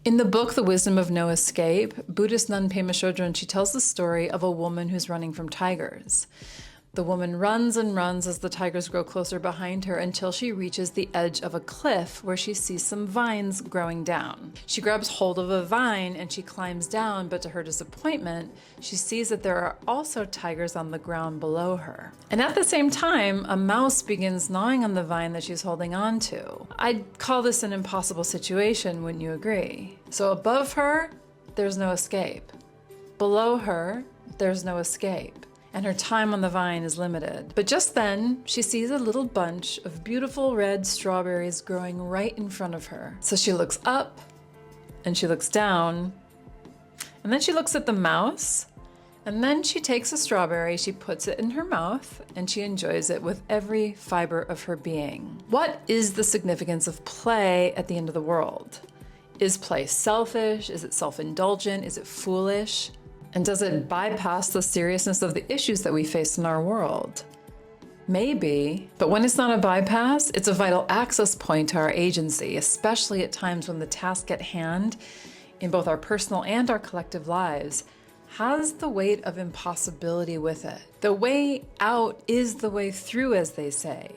In the book, The Wisdom of No Escape, Buddhist nun Pema Chodron, she tells the story of a woman who's running from tigers. The woman runs and runs as the tigers grow closer behind her until she reaches the edge of a cliff where she sees some vines growing down. She grabs hold of a vine and she climbs down, but to her disappointment, she sees that there are also tigers on the ground below her. And at the same time, a mouse begins gnawing on the vine that she's holding on to. I'd call this an impossible situation, wouldn't you agree? So above her, there's no escape. Below her, there's no escape. And her time on the vine is limited. But just then, she sees a little bunch of beautiful red strawberries growing right in front of her. So she looks up, and she looks down, and then she looks at the mouse, and then she takes a strawberry, she puts it in her mouth, and she enjoys it with every fiber of her being. What is the significance of play at the end of the world? Is play selfish? Is it self-indulgent? Is it foolish? And does it bypass the seriousness of the issues that we face in our world? Maybe, but when it's not a bypass, it's a vital access point to our agency, especially at times when the task at hand, in both our personal and our collective lives, has the weight of impossibility with it. The way out is the way through, as they say.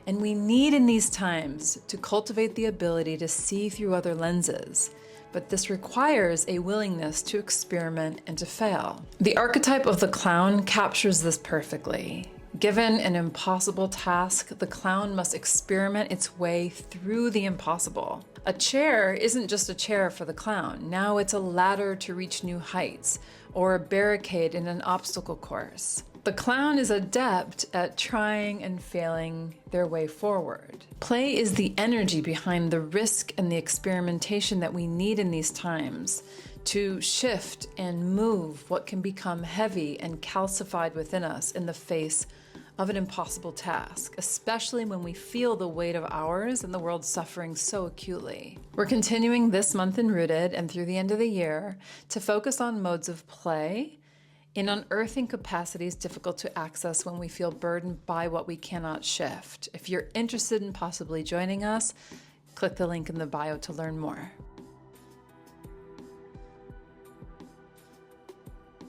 And we need in these times to cultivate the ability to see through other lenses. But this requires a willingness to experiment and to fail. The archetype of the clown captures this perfectly. Given an impossible task, the clown must experiment its way through the impossible. A chair isn't just a chair for the clown. Now it's a ladder to reach new heights, or a barricade in an obstacle course. The clown is adept at trying and failing their way forward. Play is the energy behind the risk and the experimentation that we need in these times to shift and move what can become heavy and calcified within us in the face of an impossible task, especially when we feel the weight of ours and the world suffering so acutely. We're continuing this month in Rooted and through the end of the year to focus on modes of play in unearthing capacities difficult to access when we feel burdened by what we cannot shift. If you're interested in possibly joining us, click the link in the bio to learn more.